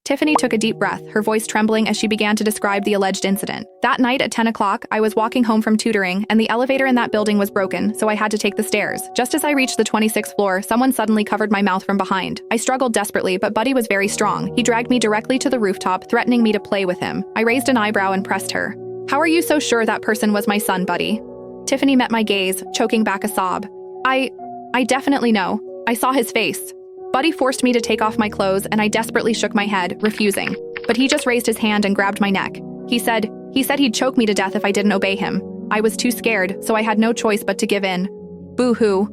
Tiffany took a deep breath, her voice trembling as she began to describe the alleged incident. That night at 10 o'clock, I was walking home from tutoring, and the elevator in that building was broken, so I had to take the stairs. Just as I reached the 26th floor, someone suddenly covered my mouth from behind. I struggled desperately, but Buddy was very strong. He dragged me directly to the rooftop, threatening me to play with him. I raised an eyebrow and pressed her. "How are you so sure that person was my son, Buddy?" Tiffany met my gaze, choking back a sob. I definitely know. I saw his face." Buddy forced me to take off my clothes, and I desperately shook my head, refusing. But he just raised his hand and grabbed my neck. He said he'd choke me to death if I didn't obey him. I was too scared, so I had no choice but to give in. Boo-hoo.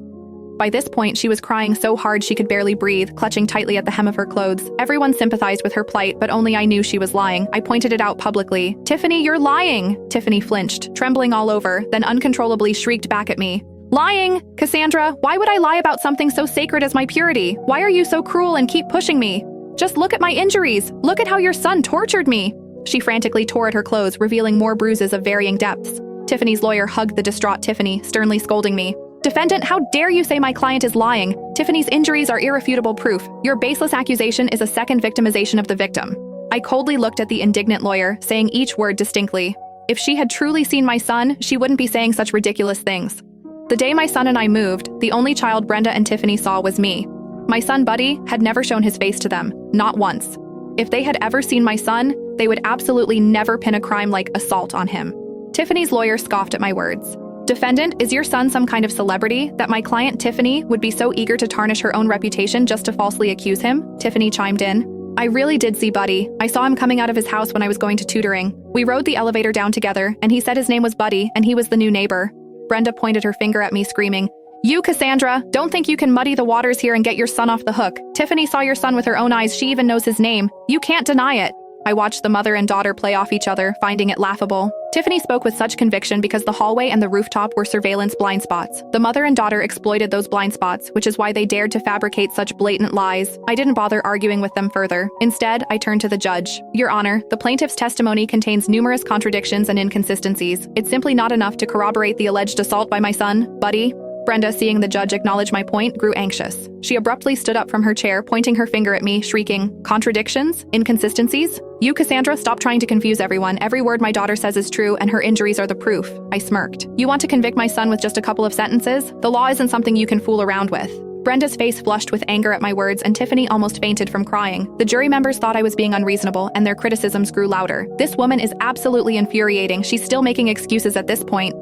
By this point, she was crying so hard she could barely breathe, clutching tightly at the hem of her clothes. Everyone sympathized with her plight, but only I knew she was lying. I pointed it out publicly. "Tiffany, you're lying!" Tiffany flinched, trembling all over, then uncontrollably shrieked back at me. "Lying? Cassandra, why would I lie about something so sacred as my purity? Why are you so cruel and keep pushing me? Just look at my injuries. Look at how your son tortured me." She frantically tore at her clothes, revealing more bruises of varying depths. Tiffany's lawyer hugged the distraught Tiffany, sternly scolding me. "Defendant, how dare you say my client is lying? Tiffany's injuries are irrefutable proof. Your baseless accusation is a second victimization of the victim." I coldly looked at the indignant lawyer, saying each word distinctly. If she had truly seen my son, she wouldn't be saying such ridiculous things. The day my son and I moved, the only child Brenda and Tiffany saw was me. My son Buddy had never shown his face to them, not once. If they had ever seen my son, they would absolutely never pin a crime like assault on him. Tiffany's lawyer scoffed at my words. "Defendant, is your son some kind of celebrity that my client Tiffany would be so eager to tarnish her own reputation just to falsely accuse him?" Tiffany chimed in. "I really did see Buddy. I saw him coming out of his house when I was going to tutoring. We rode the elevator down together, and he said his name was Buddy, and he was the new neighbor." Brenda pointed her finger at me, screaming, "You, Cassandra, don't think you can muddy the waters here and get your son off the hook. Tiffany saw your son with her own eyes. She even knows his name. You can't deny it." I watched the mother and daughter play off each other, finding it laughable. Tiffany spoke with such conviction because the hallway and the rooftop were surveillance blind spots. The mother and daughter exploited those blind spots, which is why they dared to fabricate such blatant lies. I didn't bother arguing with them further. Instead, I turned to the judge. "Your Honor, the plaintiff's testimony contains numerous contradictions and inconsistencies. It's simply not enough to corroborate the alleged assault by my son, Buddy." Brenda, seeing the judge acknowledge my point, grew anxious. She abruptly stood up from her chair, pointing her finger at me, shrieking, "Contradictions? Inconsistencies? You, Cassandra, stop trying to confuse everyone. Every word my daughter says is true, and her injuries are the proof." I smirked. "You want to convict my son with just a couple of sentences? The law isn't something you can fool around with." Brenda's face flushed with anger at my words, and Tiffany almost fainted from crying. The jury members thought I was being unreasonable, and their criticisms grew louder. "This woman is absolutely infuriating. She's still making excuses at this point.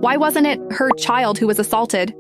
Why wasn't it her child who was assaulted?